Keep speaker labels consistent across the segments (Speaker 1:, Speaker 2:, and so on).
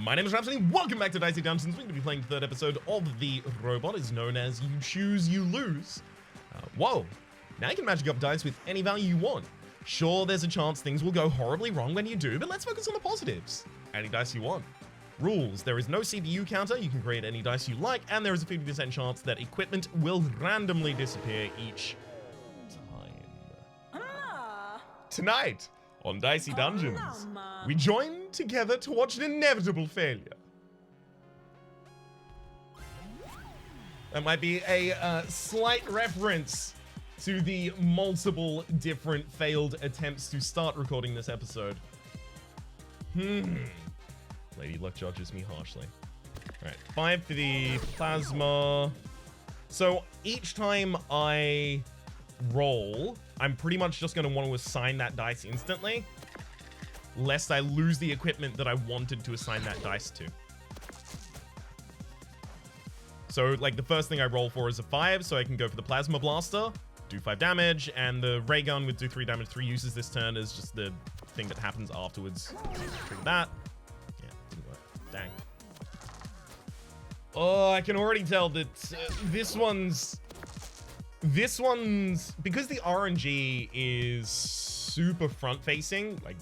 Speaker 1: My name is Rhapsody, welcome back to Dicey Dungeons. We're going to be playing the third episode of the robot, is known as You Choose, You Lose. Whoa, now you can magic up dice with any value you want. Sure, there's a chance things will go horribly wrong when you do, but let's focus on the positives. Any dice you want. Rules, there is no CPU counter, you can create any dice you like, and there is a 50% chance that equipment will randomly disappear each time. Tonight, on Dicey Dungeons, we join together to watch an inevitable failure. That might be a slight reference to the multiple different failed attempts to start recording this episode. Lady Luck judges me harshly. Alright, 5 for the plasma. So each time I roll, I'm pretty much just going to want to assign that dice instantly, lest I lose the equipment that I wanted to assign that dice to. So, like, the first thing I roll for is a 5, so I can go for the Plasma Blaster, do 5 damage, and the Ray Gun with do 3 damage, 3 uses this turn is just the thing that happens afterwards. Trigger that. Yeah, didn't work. Dang. Oh, I can already tell that this one's, because the RNG is super front-facing, like,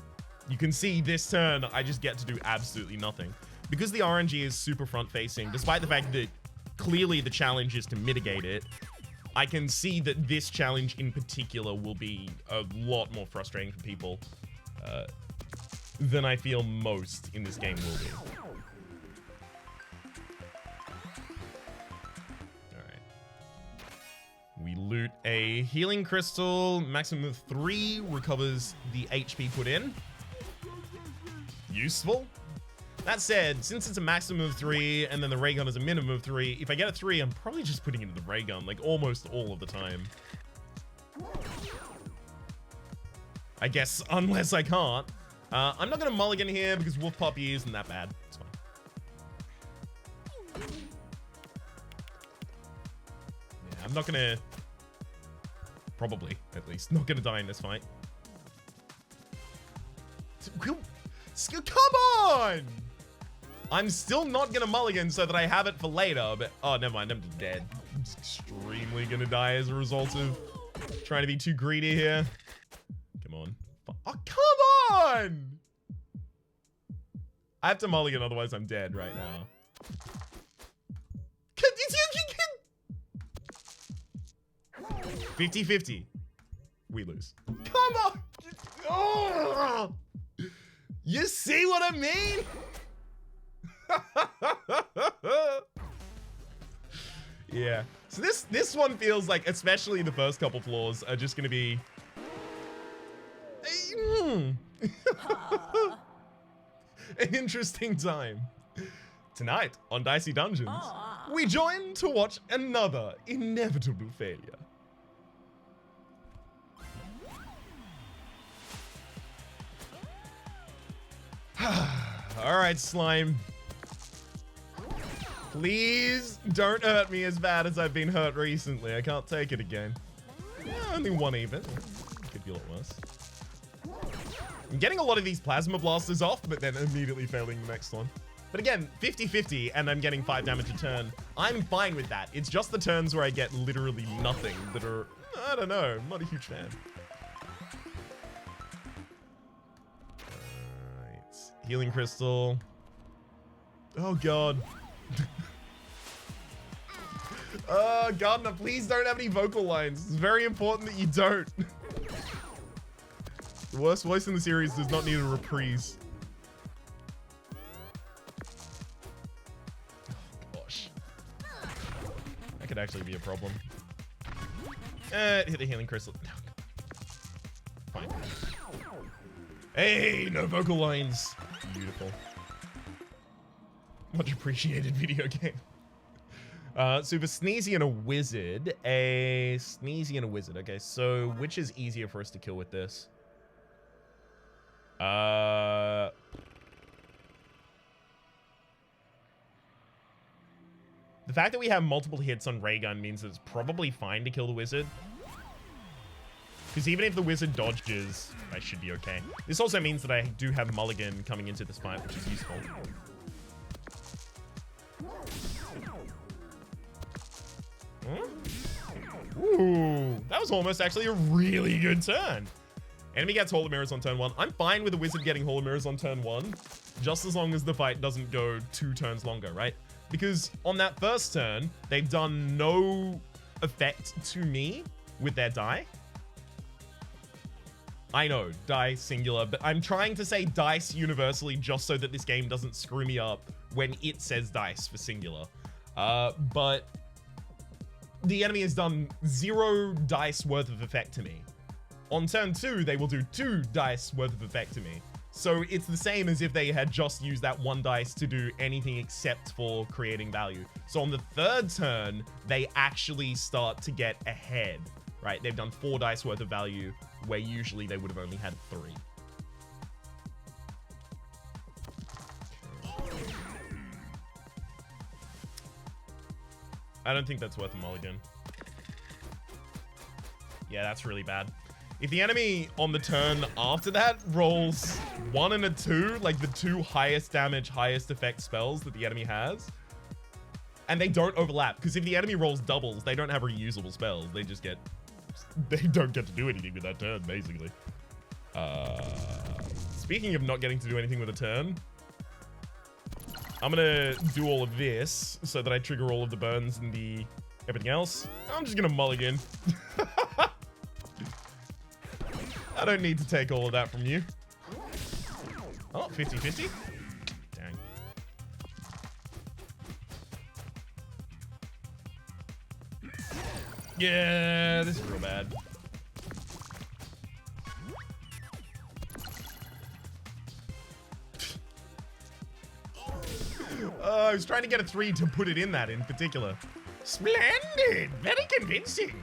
Speaker 1: you can see this turn, I just get to do absolutely nothing. Because the RNG is super front-facing, despite the fact that clearly the challenge is to mitigate it, I can see that this challenge in particular will be a lot more frustrating for people than I feel most in this game will be. We loot a healing crystal, maximum of 3, recovers the HP put in. Useful. That said, since it's a maximum of 3 and then the ray gun is a minimum of 3, if I get a 3, I'm probably just putting it into the ray gun, like almost all of the time. I guess, unless I can't. I'm not gonna mulligan here because Wolf Puppy isn't that bad. It's fine. Yeah, I'm not gonna... Probably, at least. Not gonna die in this fight. Come on! I'm still not gonna mulligan so that I have it for later, but... Oh, never mind, I'm dead. I'm just extremely gonna die as a result of trying to be too greedy here. Come on. Oh, come on! I have to mulligan, otherwise I'm dead right now. 50-50. We lose. Come on! Oh! You see what I mean? Yeah. So this one feels like, especially the first couple floors, are just gonna be... an interesting time. Tonight, on Dicey Dungeons, we join to watch another inevitable failure. Alright, slime. Please don't hurt me as bad as I've been hurt recently. I can't take it again. Yeah, only 1 even. Could be a lot worse. I'm getting a lot of these plasma blasters off, but then immediately failing the next one. But again, 50-50, and I'm getting 5 damage a turn. I'm fine with that. It's just the turns where I get literally nothing that are... I don't know. I'm not a huge fan. Healing crystal. Oh god. Gardener, please don't have any vocal lines. It's very important that you don't. The worst voice in the series does not need a reprise. Oh gosh. That could actually be a problem. Hit the healing crystal. Fine. Hey, no vocal lines. Beautiful. Much appreciated video game. So for Sneezy and a Wizard, Sneezy and a Wizard. Okay, so which is easier for us to kill with this? The fact that we have multiple hits on Ray Gun means it's probably fine to kill the Wizard. Because even if the Wizard dodges, I should be okay. This also means that I do have Mulligan coming into this fight, which is useful. Ooh, that was almost actually a really good turn. Enemy gets Hall of Mirrors on turn 1. I'm fine with the wizard getting Hall of Mirrors on turn 1, just as long as the fight doesn't go 2 turns longer, right? Because on that first turn, they've done no effect to me with their die. I know, die singular, but I'm trying to say dice universally just so that this game doesn't screw me up when it says dice for singular. But the enemy has done 0 dice worth of effect to me. On turn 2, they will do 2 dice worth of effect to me. So it's the same as if they had just used that 1 dice to do anything except for creating value. So on the 3rd turn, they actually start to get ahead, right? They've done 4 dice worth of value, where usually they would have only had 3. I don't think that's worth a mulligan. Yeah, that's really bad. If the enemy on the turn after that rolls 1 and a 2, like the 2 highest damage, highest effect spells that the enemy has, and they don't overlap, because if the enemy rolls doubles, they don't have reusable spells. They just get, they don't get to do anything with that turn, basically. Speaking of not getting to do anything with a turn, I'm gonna do all of this so that I trigger all of the burns and the everything else. I'm just gonna mulligan. I don't need to take all of that from you. Oh, 50-50. Dang. Yeah, this is real bad. I was trying to get a 3 to put it in that in particular. Splendid! Very convincing.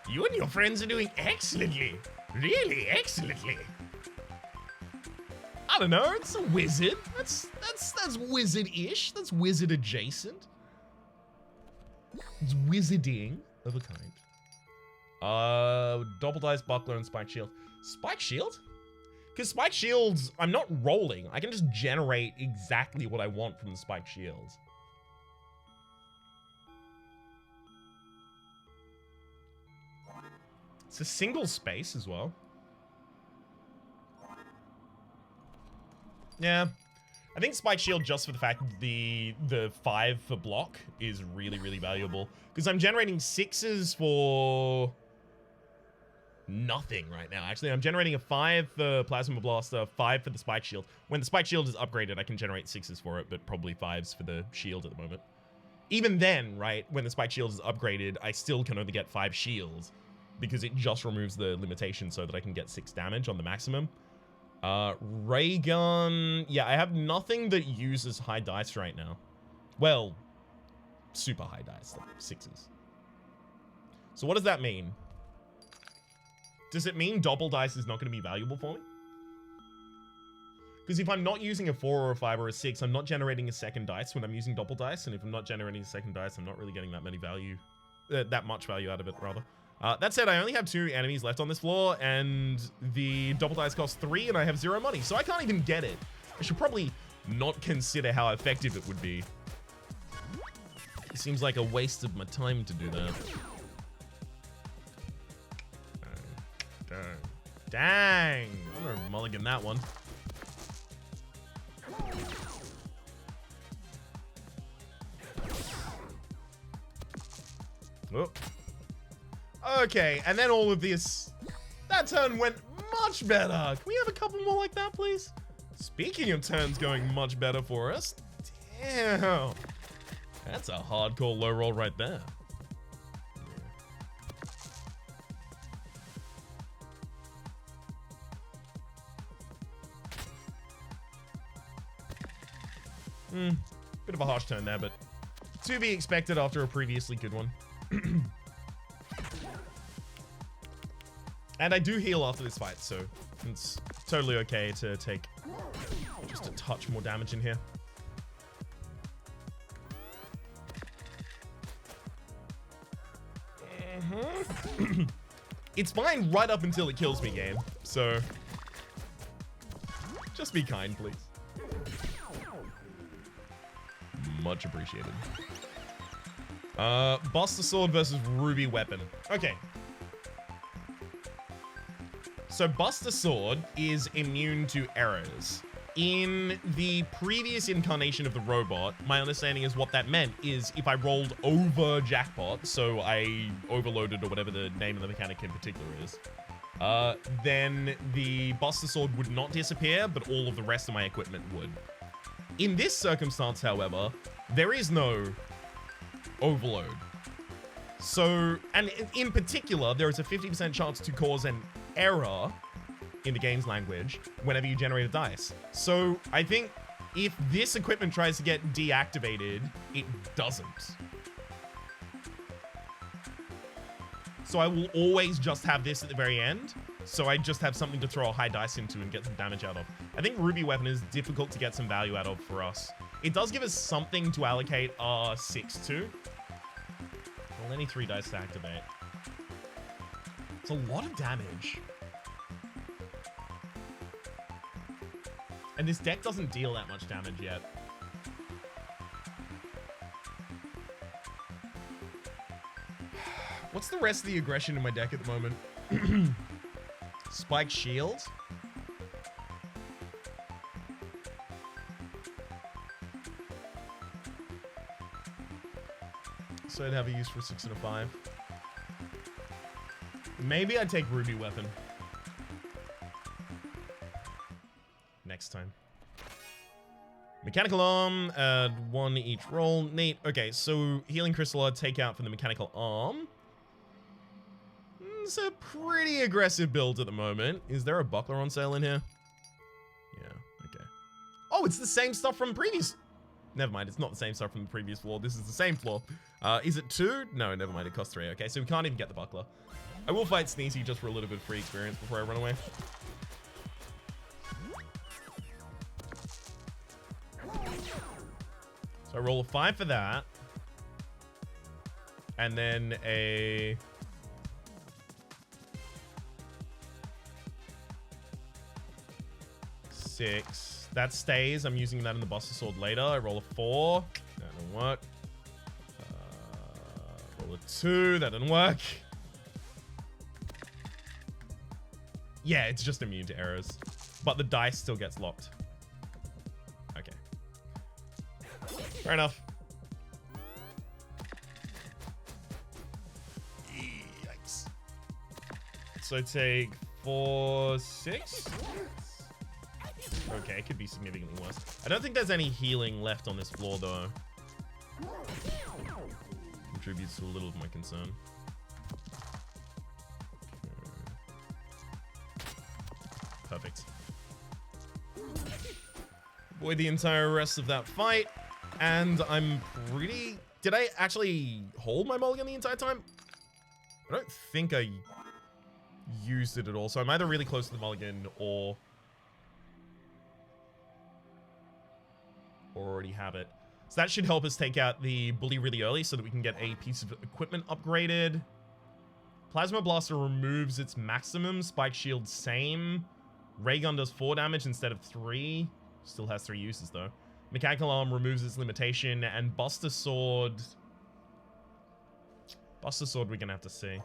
Speaker 1: You and your friends are doing excellently. Really excellently. I don't know, it's a wizard. That's wizard-ish. That's wizard adjacent. It's wizarding of a kind. Double dice, buckler, and spike shield. Spike shield? Because spike shields, I'm not rolling. I can just generate exactly what I want from the spike shields. It's a single space as well. Yeah. I think spike shield, just for the fact that the 5 for block is really, really valuable. Because I'm generating 6s for nothing right now. Actually, I'm generating a 5 for Plasma Blaster, 5 for the spike shield. When the spike shield is upgraded, I can generate 6s for it, but probably 5s for the shield at the moment. Even then, right, when the spike shield is upgraded, I still can only get 5 shields, because it just removes the limitation so that I can get 6 damage on the maximum. Ray gun. Yeah, I have nothing that uses high dice right now. Well, super high dice, like 6s. So what does that mean? Does it mean double dice is not going to be valuable for me? Because if I'm not using a 4 or a 5 or a 6, I'm not generating a second dice when I'm using double dice. And if I'm not generating a second dice, I'm not really getting that many value, that much value out of it, rather. That said, I only have 2 enemies left on this floor, and the double dice cost 3, and I have 0 money, so I can't even get it. I should probably not consider how effective it would be. It seems like a waste of my time to do that. Dang. I'm gonna mulligan that one. Oh. Okay, and then all of this. That turn went much better. Can we have a couple more like that, please? Speaking of turns going much better for us. Damn. That's a hardcore low roll right there. Bit of a harsh turn there, but to be expected after a previously good one. And I do heal after this fight, so it's totally okay to take just a touch more damage in here. It's fine right up until it kills me, game. So just be kind, please. Much appreciated. Buster Sword versus Ruby Weapon. Okay. So Buster Sword is immune to errors. In the previous incarnation of the robot, my understanding is what that meant is if I rolled over jackpot, so I overloaded or whatever the name of the mechanic in particular is, then the Buster Sword would not disappear, but all of the rest of my equipment would. In this circumstance, however, there is no overload. So, and in particular, there is a 50% chance to cause an error in the game's language whenever you generate a dice. So I think if this equipment tries to get deactivated, it doesn't. So I will always just have this at the very end. So I just have something to throw a high dice into and get some damage out of. I think Ruby Weapon is difficult to get some value out of for us. It does give us something to allocate our 6 to. Well, any 3 dice to activate. It's a lot of damage. And this deck doesn't deal that much damage yet. What's the rest of the aggression in my deck at the moment? Spike Shield. So I'd have a use for 6 and a 5. Maybe I'd take Ruby Weapon. Next time. Mechanical Arm, add 1 each roll. Neat. Okay, so Healing Crystal take out from the Mechanical Arm. It's a pretty aggressive build at the moment. Is there a buckler on sale in here? Yeah, okay. Oh, it's the same stuff from previous... Never mind, it's not the same stuff from the previous floor. This is the same floor. Is it 2? No, never mind, it costs 3. Okay, so we can't even get the buckler. I will fight Sneezy just for a little bit of free experience before I run away. So I roll a 5 for that. And then a... Six. That stays. I'm using that in the Buster Sword later. I roll a 4. That didn't work. Roll a 2. That didn't work. Yeah, it's just immune to errors. But the dice still gets locked. Okay. Fair enough. Yikes. So take 4, 6. Okay, it could be significantly worse. I don't think there's any healing left on this floor, though. Contributes to a little of my concern. Perfect. Avoid the entire rest of that fight. And I'm pretty... Did I actually hold my mulligan the entire time? I don't think I used it at all. So I'm either really close to the mulligan or already have it. So that should help us take out the bully really early so that we can get a piece of equipment upgraded. Plasma Blaster removes its maximum. Spike Shield, same. Ray Gun does 4 damage instead of 3. Still has 3 uses, though. Mechanical Arm removes its limitation. And Buster Sword... Buster Sword we're gonna have to see.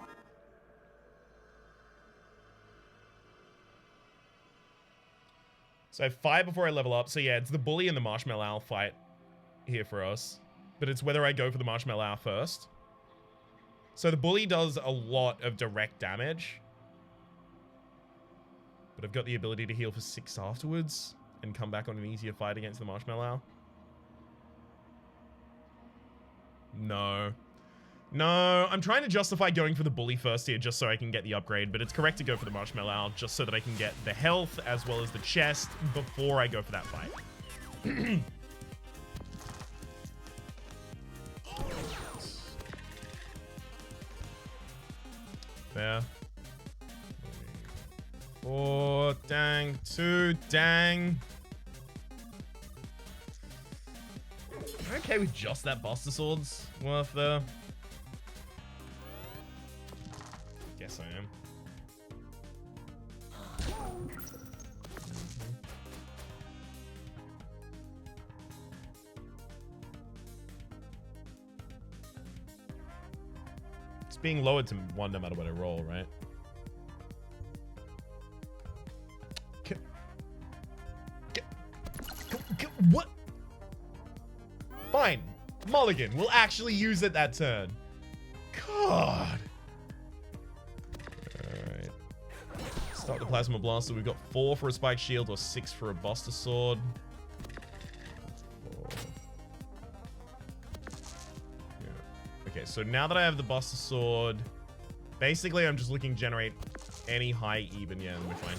Speaker 1: So I have 5 before I level up. So yeah, it's the Bully and the Marshmallow Owl fight here for us. But it's whether I go for the Marshmallow Owl first. So the Bully does a lot of direct damage. But I've got the ability to heal for 6 afterwards. And come back on an easier fight against the Marshmallow Owl. No. No, I'm trying to justify going for the Bully first here just so I can get the upgrade, but it's correct to go for the Marshmallow Owl just so that I can get the health as well as the chest before I go for that fight. Fair. 4, dang. 2, dang. I'm okay with just that Buster Sword's worth there. Guess I am. being lowered to 1 no matter what I roll, right? What? Fine. Mulligan. We'll actually use it that turn. God. Alright. Start the Plasma Blaster. We've got 4 for a Spike Shield or 6 for a Buster Sword. 4. Yeah. Okay, so now that I have the Buster Sword, basically I'm just looking to generate any high even. Yeah, we're fine.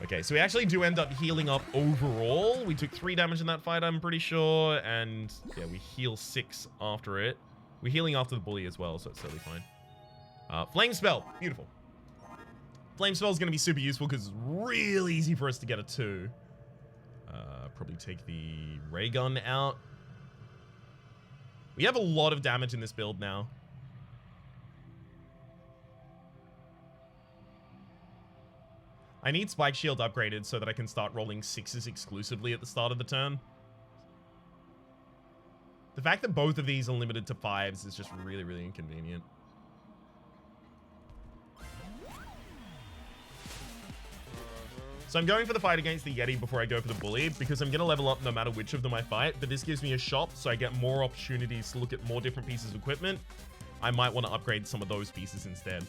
Speaker 1: Okay, so we actually do end up healing up overall. We took 3 damage in that fight, I'm pretty sure. And yeah, we heal 6 after it. We're healing after the bully as well, so it's totally fine. Flame Spell. Beautiful. Flame Spell is going to be super useful because it's real easy for us to get a 2. Probably take the Ray Gun out. We have a lot of damage in this build now. I need Spike Shield upgraded so that I can start rolling 6s exclusively at the start of the turn. The fact that both of these are limited to 5s is just really, really inconvenient. So I'm going for the fight against the Yeti before I go for the bully because I'm going to level up no matter which of them I fight, but this gives me a shop so I get more opportunities to look at more different pieces of equipment. I might want to upgrade some of those pieces instead.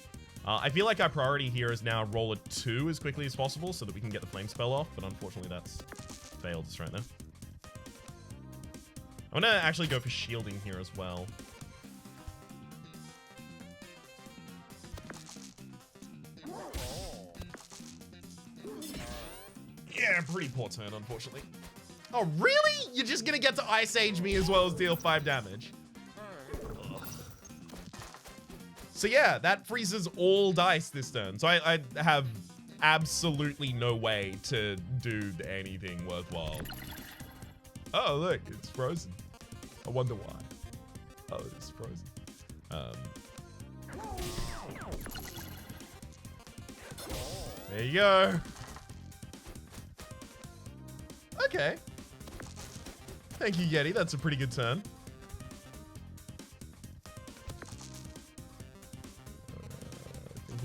Speaker 1: I feel like our priority here is now roll a 2 as quickly as possible so that we can get the flame spell off, but unfortunately that's failed us right now. I'm gonna actually go for shielding here as well. Yeah, pretty poor turn, unfortunately. Oh, really? You're just gonna get to Ice Age me as well as deal 5 damage? So yeah, that freezes all dice this turn. So I have absolutely no way to do anything worthwhile. Oh, look, it's frozen. I wonder why. Oh, it's frozen. There you go. Okay. Thank you, Yeti. That's a pretty good turn.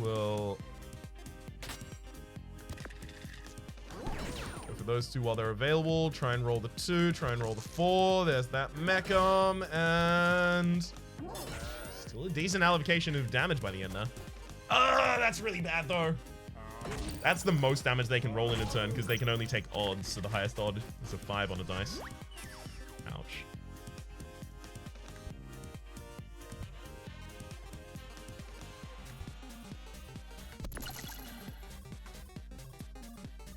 Speaker 1: We'll go for those 2 while they're available. Try and roll the 2. Try and roll the 4. There's that Mecham. And still a decent allocation of damage by the end there. Ah, that's really bad, though. That's the most damage they can roll in a turn because they can only take odds. So the highest odd is a 5 on a dice. Ouch.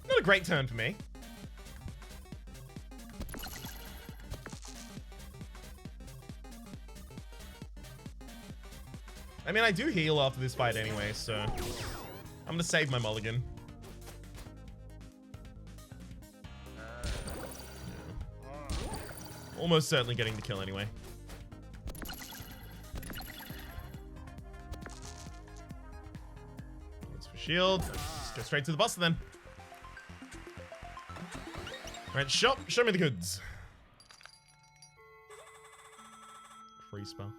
Speaker 1: Not a great turn for me. I mean, I do heal after this fight anyway, so I'm gonna save my mulligan. Almost certainly getting the kill anyway. That's for shield. Let's go straight to the buster then. Alright, shop. Show me the goods. Free spell.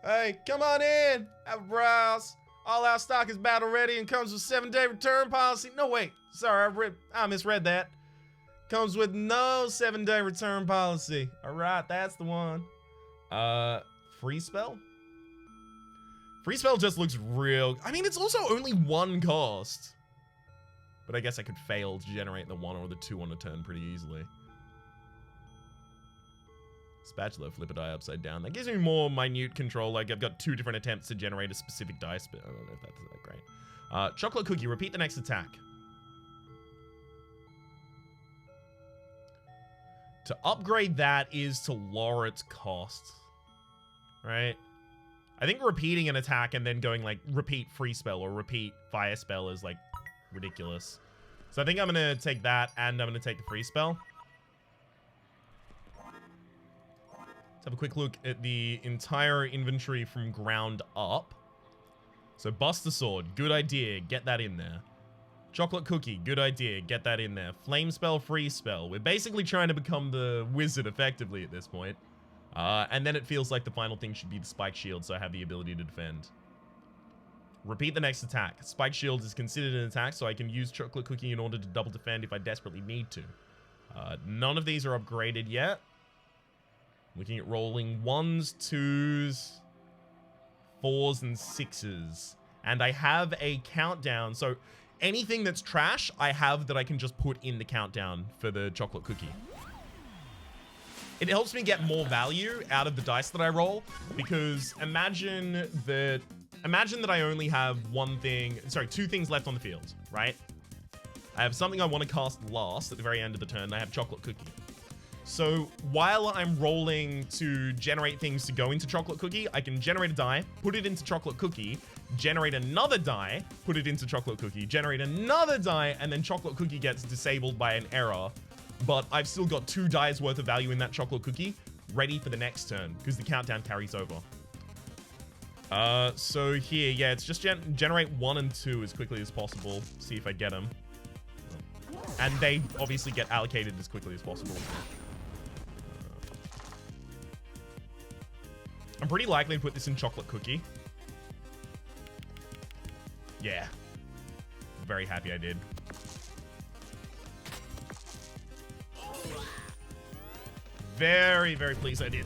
Speaker 1: Hey, come on in. Have a browse. All our stock is battle ready and comes with 7-day return policy. No, wait. Sorry, I misread that. Comes with no 7-day return policy. All right, that's the one. Free spell? Free spell just looks real. I mean, it's also only 1 cost. But I guess I could fail to generate the 1 or the 2 on a turn pretty easily. Spatula, flip a die upside down. That gives me more minute control. Like, I've got 2 different attempts to generate a specific dice, but I don't know if that's that great. Chocolate cookie, repeat the next attack. To upgrade that is to lower its cost. Right? I think repeating an attack and then going, like, repeat free spell or repeat fire spell is, like, ridiculous. So I think I'm going to take that and I'm going to take the free spell. Have a quick look at the entire inventory from ground up. So Buster Sword, good idea. Get that in there. Chocolate cookie, good idea. Get that in there. Flame spell, freeze spell. We're basically trying to become the wizard effectively at this point. And then it feels like the final thing should be the spike shield, so I have the ability to defend. Repeat the next attack. Spike shield is considered an attack, so I can use chocolate cookie in order to double defend if I desperately need to. None of these are upgraded yet. Looking at rolling 1s, 2s, 4s, and 6s. And I have a countdown, so anything that's trash, I have that I can just put in the countdown for the chocolate cookie. It helps me get more value out of the dice that I roll, because imagine that I only have two things left on the field, right? I have something I want to cast last at the very end of the turn, and I have chocolate cookie. So while I'm rolling to generate things to go into chocolate cookie, I can generate a die, put it into chocolate cookie, generate another die, put it into chocolate cookie, generate another die, and then chocolate cookie gets disabled by an error. But I've still got 2 dies worth of value in that chocolate cookie ready for the next turn because the countdown carries over. So here, yeah, it's just generate 1 and 2 as quickly as possible. See if I get them. And they obviously get allocated as quickly as possible. I'm pretty likely to put this in chocolate cookie. Yeah. Very happy I did. Very, very pleased I did.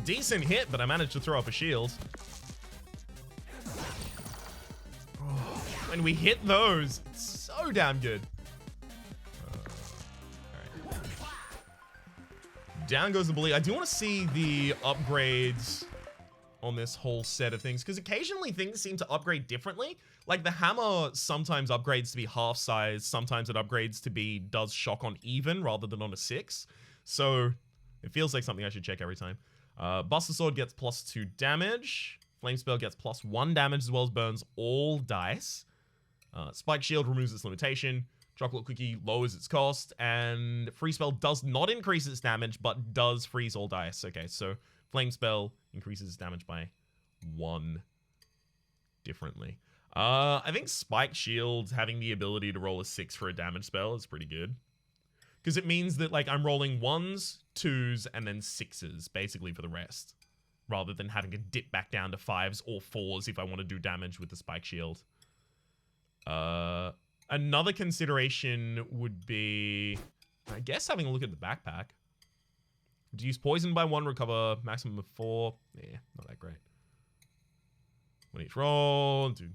Speaker 1: Decent hit, but I managed to throw up a shield. When we hit those, it's so damn good. Down goes the bully. I do want to see the upgrades on this whole set of things, because occasionally things seem to upgrade differently. Like the hammer sometimes upgrades to be half size, sometimes it upgrades to be does shock on even rather than on a 6. So it feels like something I should check every time. Buster Sword gets +2 damage. Flame Spell gets +1 damage as well as burns all dice. Spike Shield removes its limitation. Chocolate Cookie lowers its cost, and Freeze Spell does not increase its damage, but does freeze all dice. Okay, so Flame Spell increases its damage by 1 differently. I think Spike Shield having the ability to roll a 6 for a damage spell is pretty good. Because it means that, like, I'm rolling 1s, 2s, and then 6s, basically, for the rest. Rather than having to dip back down to 5s or 4s if I want to do damage with the Spike Shield. Another consideration would be, I guess, having a look at the backpack. Reduce poison by 1, recover maximum of 4. Yeah, not that great. When each roll, do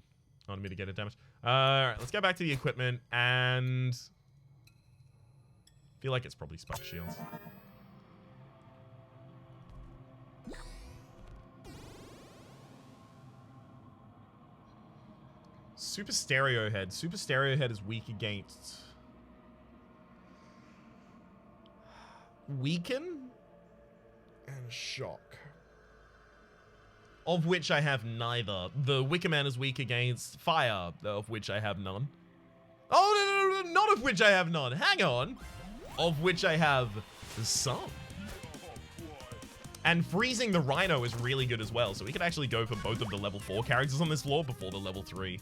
Speaker 1: unmitigated damage. Alright, let's go back to the equipment, and I feel like it's probably Spike Shields. Super Stereo Head. Super Stereo Head is weak against Weaken and Shock, of which I have neither. The Wicker Man is weak against Fire, of which I have none. Oh, no, not of which I have none. Hang on. Of which I have some. And freezing the Rhino is really good as well, so we could actually go for both of the level 4 characters on this floor before the level 3.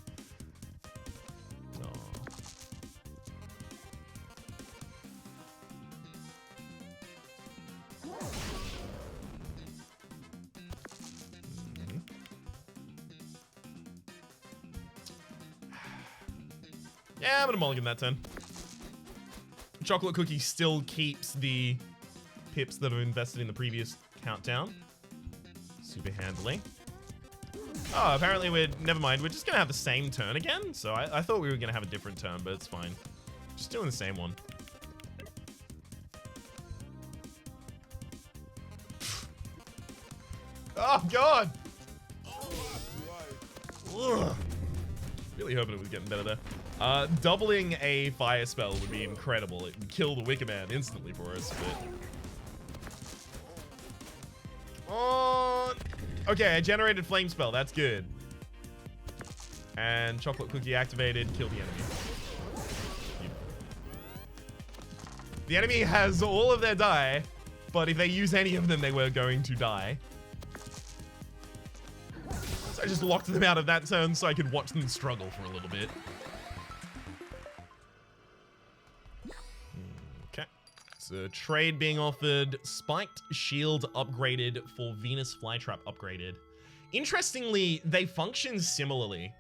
Speaker 1: Yeah, I'm gonna mulligan that turn. Chocolate Cookie still keeps the pips that are invested in the previous countdown. Super handily. Oh, apparently never mind, we're just gonna have the same turn again? So I thought we were gonna have a different turn, but it's fine. Just doing the same one. Oh, God! Ugh. Really hoping it was getting better there. Doubling a fire spell would be incredible. It would kill the Wicker Man instantly for us, but... okay, I generated Flame Spell. That's good. And Chocolate Cookie activated. Kill the enemy. The enemy has all of their die, but if they use any of them, they were going to die. I just locked them out of that turn so I could watch them struggle for a little bit. Okay. So trade being offered. Spiked shield upgraded for Venus Flytrap upgraded. Interestingly, they function similarly.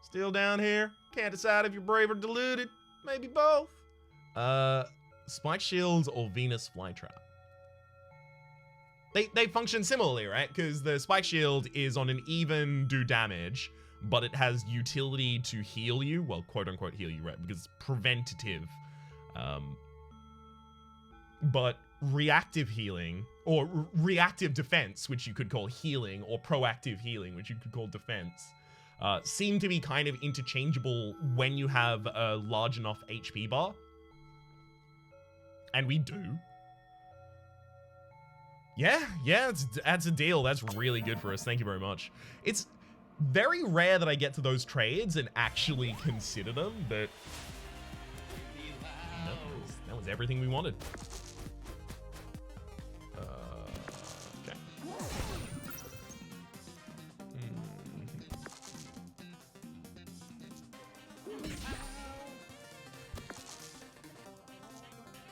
Speaker 1: Still down here. Can't decide if you're brave or deluded. Maybe both. Spike shields or Venus Flytrap. They function similarly, right? Because the spike shield is on an even do damage, but it has utility to heal you. Well, quote unquote heal you, right? Because it's preventative. But reactive healing or reactive defense, which you could call healing, or proactive healing, which you could call defense, seem to be kind of interchangeable when you have a large enough HP bar. And we do. Yeah, that's a deal. That's really good for us. Thank you very much. It's very rare that I get to those trades and actually consider them, but that was everything we wanted. Okay.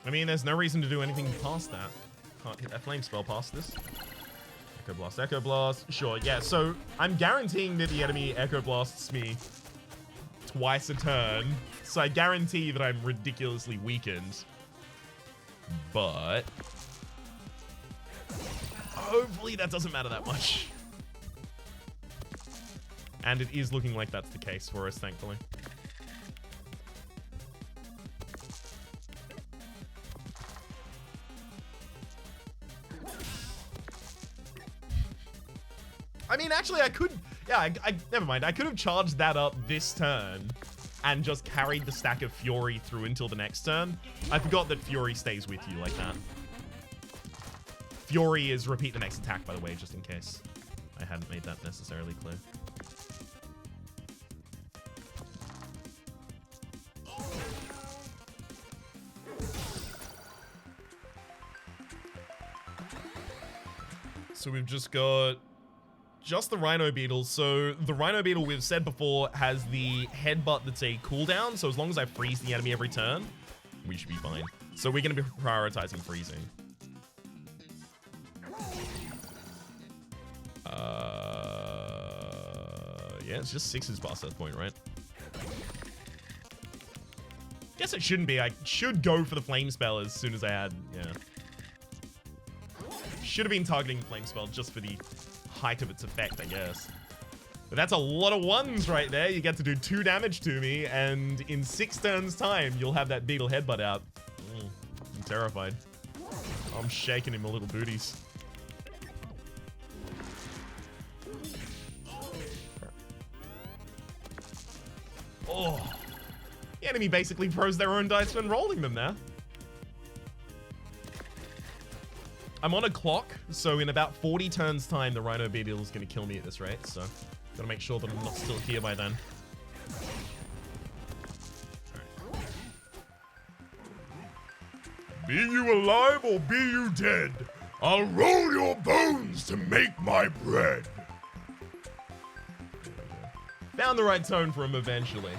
Speaker 1: I mean, there's no reason to do anything past that. Can't hit that flame spell past this. Echo Blast, Echo Blast. Sure, yeah, so I'm guaranteeing that the enemy Echo Blasts me twice a turn. So I guarantee that I'm ridiculously weakened. But hopefully that doesn't matter that much. And it is looking like that's the case for us, thankfully. I mean, actually, I could... Yeah, I never mind. I could have charged that up this turn and just carried the stack of Fury through until the next turn. I forgot that Fury stays with you like that. Fury is repeat the next attack, by the way, just in case I hadn't made that necessarily clear. So we've just got... just the Rhino Beetle. So the Rhino Beetle, we've said before, has the headbutt that's a cooldown. So as long as I freeze the enemy every turn, we should be fine. So we're going to be prioritizing freezing. Yeah, it's just 6s past that point, right? Guess it shouldn't be. I should go for the flame spell as soon as I had, yeah. Should have been targeting flame spell just for the height of its effect, I guess. But that's a lot of 1s right there. You get to do 2 damage to me, and in 6 turns time, you'll have that beetle headbutt out. I'm terrified. I'm shaking him a little booties. Oh. The enemy basically throws their own dice when rolling them now. I'm on a clock, so in about 40 turns time, the Rhino Beetle is going to kill me at this rate, so gotta make sure that I'm not still here by then. Right. Be you alive or be you dead, I'll roll your bones to make my bread. Found the right tone for him eventually.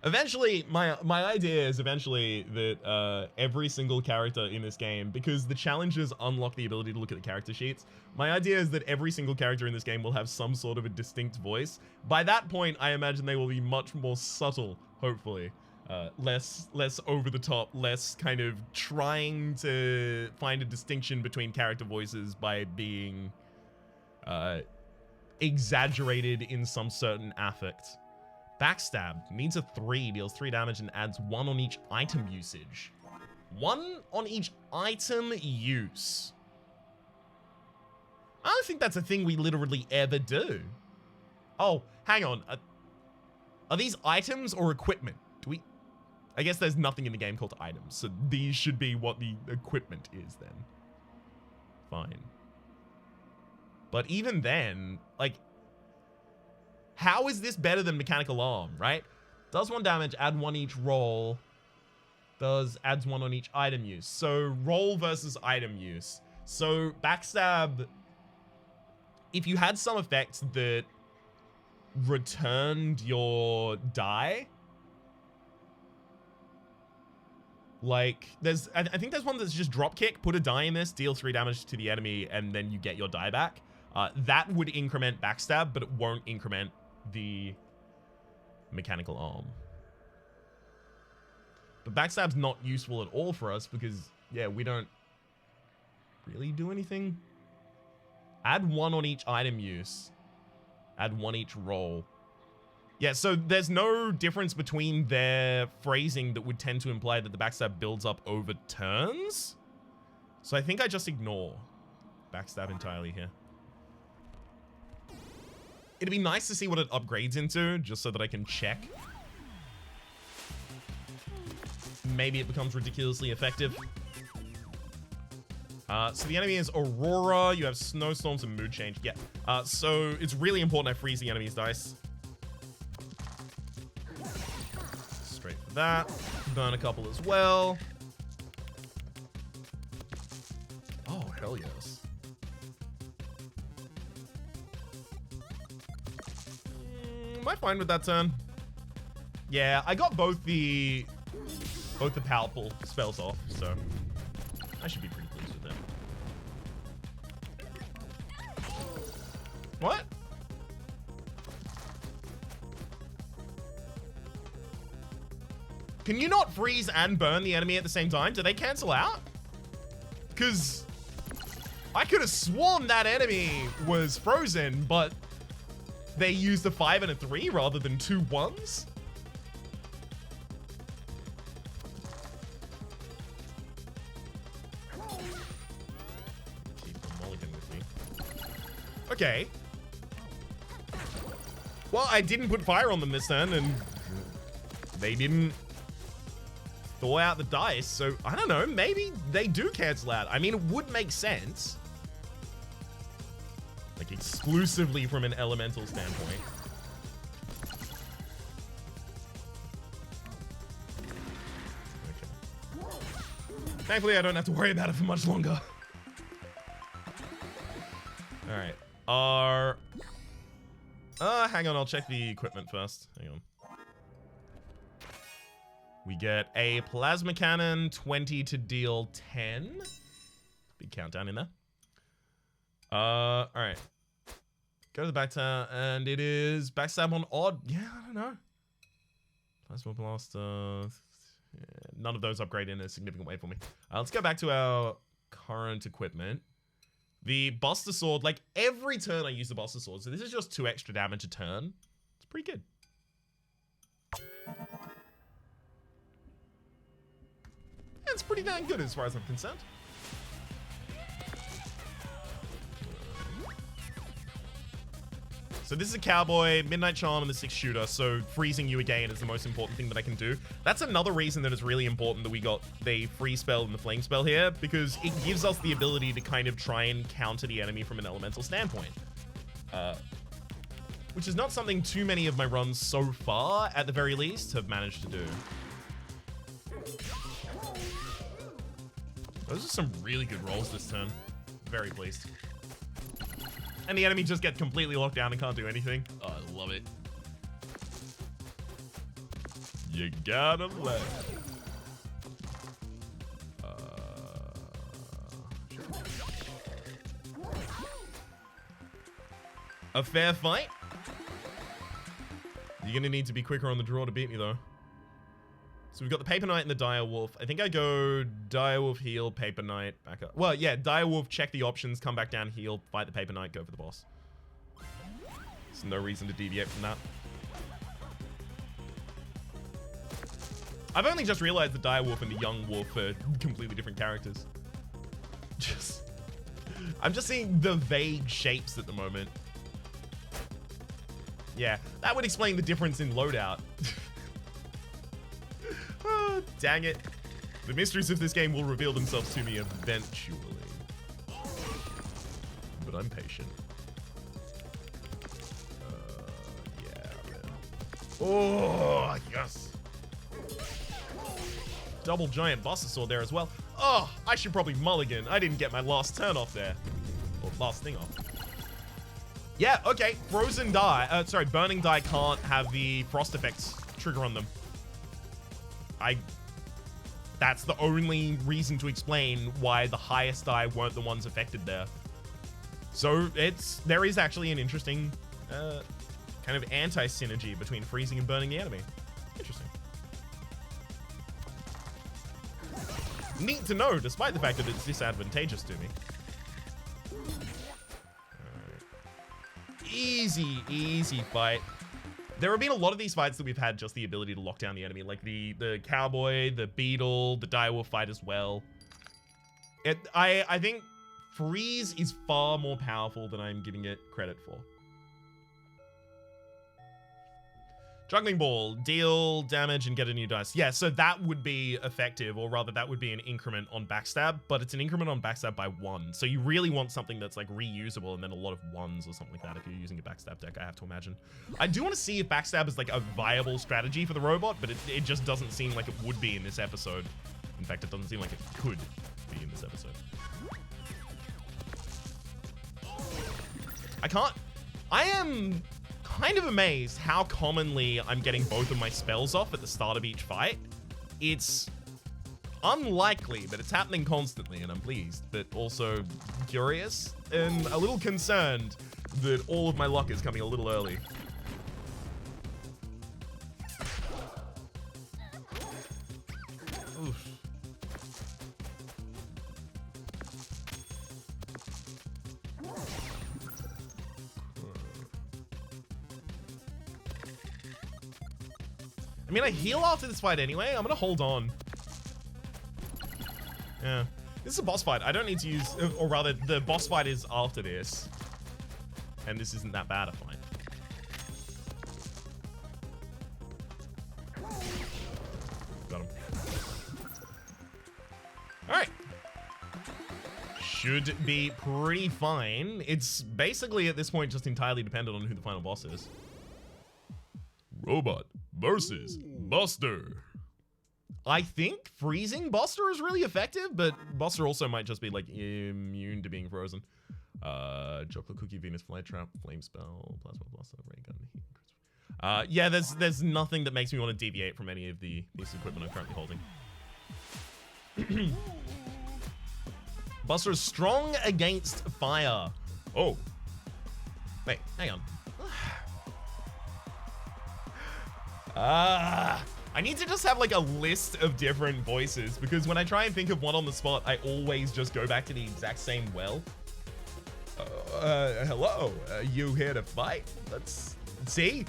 Speaker 1: Eventually, my idea is eventually that every single character in this game, because the challenges unlock the ability to look at the character sheets, my idea is that every single character in this game will have some sort of a distinct voice. By that point, I imagine they will be much more subtle, hopefully. Less over the top, less kind of trying to find a distinction between character voices by being exaggerated in some certain affect. Backstab needs a 3, deals 3 damage and adds 1 on each item usage. 1 on each item use. I don't think that's a thing we literally ever do. Oh, hang on. Are these items or equipment? Do we... I guess there's nothing in the game called items, so these should be what the equipment is then. Fine. But even then, like... how is this better than Mechanical Arm, right? Does 1 damage, add 1 each roll. Adds 1 on each item use. So roll versus item use. So backstab, if you had some effect that returned your die, like I think there's one that's just drop kick, put a die in this, deal 3 damage to the enemy, and then you get your die back. That would increment backstab, but it won't increment the mechanical arm. But backstab's not useful at all for us because, yeah, we don't really do anything. Add 1 on each item use. Add 1 each roll. Yeah, so there's no difference between their phrasing that would tend to imply that the backstab builds up over turns. So I think I just ignore backstab entirely here. It'd be nice to see what it upgrades into, just so that I can check. Maybe it becomes ridiculously effective. So the enemy is Aurora. You have snowstorms and mood change. Yeah. So it's really important I freeze the enemy's dice. Straight for that. Burn a couple as well. Oh, hell yes. Am I fine with that turn? Yeah, I got both the powerful spells off, so I should be pretty pleased with that. What? Can you not freeze and burn the enemy at the same time? Do they cancel out? Because I could have sworn that enemy was frozen, but they used a 5 and a 3 rather than 2 1s. Okay. Well, I didn't put fire on them this turn, and they didn't thaw out the dice, so I don't know, maybe they do cancel out. I mean, it would make sense. Like, exclusively from an elemental standpoint. Okay. Thankfully, I don't have to worry about it for much longer. Alright. Hang on, I'll check the equipment first. Hang on. We get a plasma cannon, 20 to deal 10. Big countdown in there. Alright. Go to the back tower, and it is backstab on odd. Yeah, I don't know. Plasma blaster. Yeah, none of those upgrade in a significant way for me. Let's go back to our current equipment. The Buster Sword, like every turn I use the Buster Sword, so this is just 2 extra damage a turn. It's pretty good. It's pretty dang good as far as I'm concerned. So this is a Cowboy, Midnight Charm, and the 6 shooter, so freezing you again is the most important thing that I can do. That's another reason that it's really important that we got the Freeze spell and the Flame spell here, because it gives us the ability to kind of try and counter the enemy from an elemental standpoint. Which is not something too many of my runs so far, at the very least, have managed to do. Those are some really good rolls this turn. Very pleased. And the enemy just gets completely locked down and can't do anything. Oh, I love it. You gotta laugh. A fair fight? You're gonna need to be quicker on the draw to beat me, though. So we've got the Paper Knight and the Dire Wolf. I think I go Dire Wolf, heal, Paper Knight, back up. Well, yeah, Dire Wolf, check the options, come back down, heal, fight the Paper Knight, go for the boss. There's no reason to deviate from that. I've only just realized the Dire Wolf and the Young Wolf are completely different characters. I'm just seeing the vague shapes at the moment. Yeah, that would explain the difference in loadout. Oh, dang it. The mysteries of this game will reveal themselves to me eventually. But I'm patient. Yeah, man. Oh, yes. Double giant Buster Sword there as well. Oh, I should probably mulligan. I didn't get my last turn off there. Or last thing off. Yeah, okay. Frozen die. Sorry, burning die can't have the frost effects trigger on them. That's the only reason to explain why the highest die weren't the ones affected there. So there is actually an interesting kind of anti-synergy between freezing and burning the enemy. Interesting. Neat to know, despite the fact that it's disadvantageous to me. Easy, easy fight. There have been a lot of these fights that we've had just the ability to lock down the enemy, like the cowboy, the beetle, the direwolf fight as well. I think freeze is far more powerful than I'm giving it credit for. Juggling ball, deal damage and get a new dice. Yeah, so that would be effective, or rather that would be an increment on backstab, but it's an increment on backstab by 1. So you really want something that's like reusable and then a lot of 1s or something like that if you're using a backstab deck, I have to imagine. I do want to see if backstab is like a viable strategy for the robot, but it just doesn't seem like it would be in this episode. In fact, it doesn't seem like it could be in this episode. I am kind of amazed how commonly I'm getting both of my spells off at the start of each fight. It's unlikely, but it's happening constantly, and I'm pleased, but also curious and a little concerned that all of my luck is coming a little early. Oof. I mean, I heal after this fight anyway. I'm gonna hold on. Yeah. This is a boss fight. I don't need to use, or rather, the boss fight is after this. And this isn't that bad a fight. Got him. Alright. Should be pretty fine. It's basically, at this point, just entirely dependent on who the final boss is. Robot versus Buster. I think freezing Buster is really effective, but Buster also might just be like immune to being frozen. Chocolate cookie, Venus flytrap, flame spell, plasma blaster, ray gun, heat. Yeah, there's nothing that makes me want to deviate from any of the pieces of equipment I'm currently holding. Buster is strong against fire. Oh, wait, hang on. I need to just have like a list of different voices, because when I try and think of one on the spot, I always just go back to the exact same well. Hello, you here to fight? Let's see.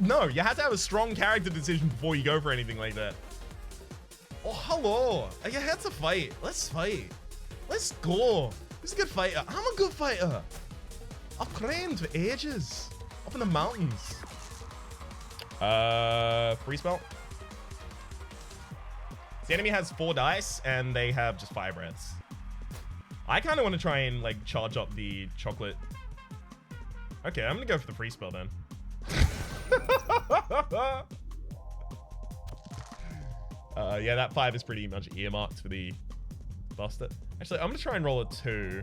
Speaker 1: No, you have to have a strong character decision before you go for anything like that. Oh, hello. I had to fight. Let's fight. Let's go. Who's a good fighter? I'm a good fighter. I've trained for ages up in the mountains. Free spell. The enemy has 4 dice and they have just 5 reds. I kind of want to try and like charge up the chocolate. Okay, I'm gonna go for the free spell then. Yeah, that 5 is pretty much earmarked for the Buster. Actually, I'm gonna try and roll a 2.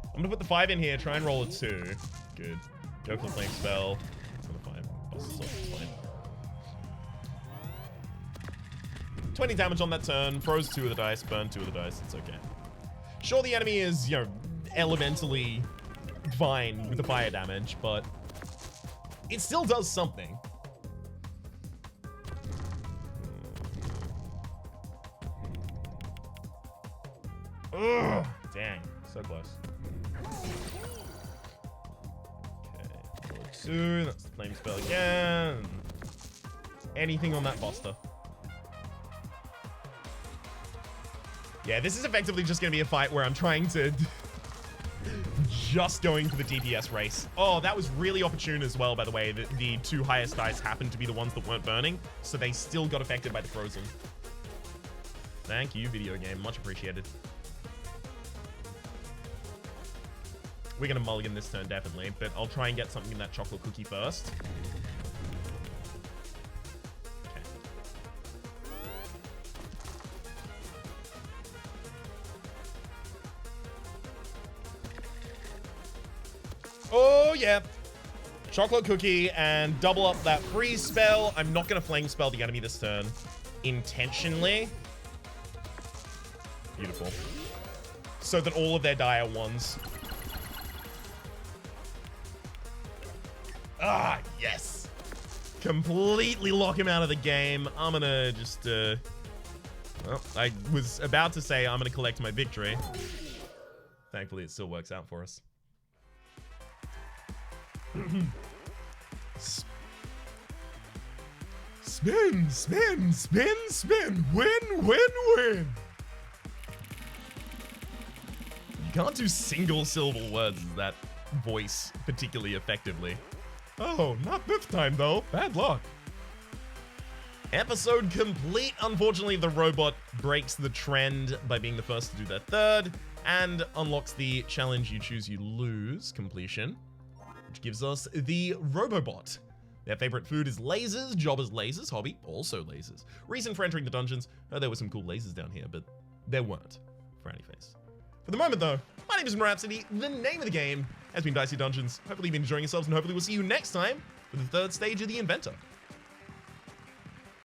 Speaker 1: I'm gonna put the 5 in here, try and roll a 2. Good. Go for the flame spell. It's on the 5. Buster's off, it's fine. 20 damage on that turn, froze 2 of the dice, burned 2 of the dice, it's okay. Sure, the enemy is, you know, elementally fine with the fire damage, but it still does something. Ugh, dang, so close. Okay, 2, that's the flame spell again. Anything on that Buster. Yeah, this is effectively just going to be a fight where I'm trying to just going for the DPS race. Oh, that was really opportune as well, by the way. The 2 highest dice happened to be the ones that weren't burning, so they still got affected by the frozen. Thank you, video game. Much appreciated. We're going to mulligan this turn, definitely, but I'll try and get something in that chocolate cookie first. Oh, yeah. Chocolate cookie and double up that freeze spell. I'm not going to flame spell the enemy this turn intentionally. Beautiful. So that all of their die are ones. Ah, yes. Completely lock him out of the game. I'm going to just... well, I was about to say I'm going to collect my victory. Thankfully, it still works out for us. Spin, spin, spin, spin. Win, win, win. You can't do single syllable words in that voice particularly effectively. Oh, not this time though. Bad luck. Episode complete. Unfortunately, the robot breaks the trend by being the first to do their third and unlocks the challenge you choose, you lose completion, which gives us the Robobot. Their favorite food is lasers, job is lasers, hobby also lasers. Reason for entering the dungeons, there were some cool lasers down here, but there weren't for any face. For the moment though, my name is Rhapsody. The name of the game has been Dicey Dungeons. Hopefully you've been enjoying yourselves and hopefully we'll see you next time for the third stage of the Inventor.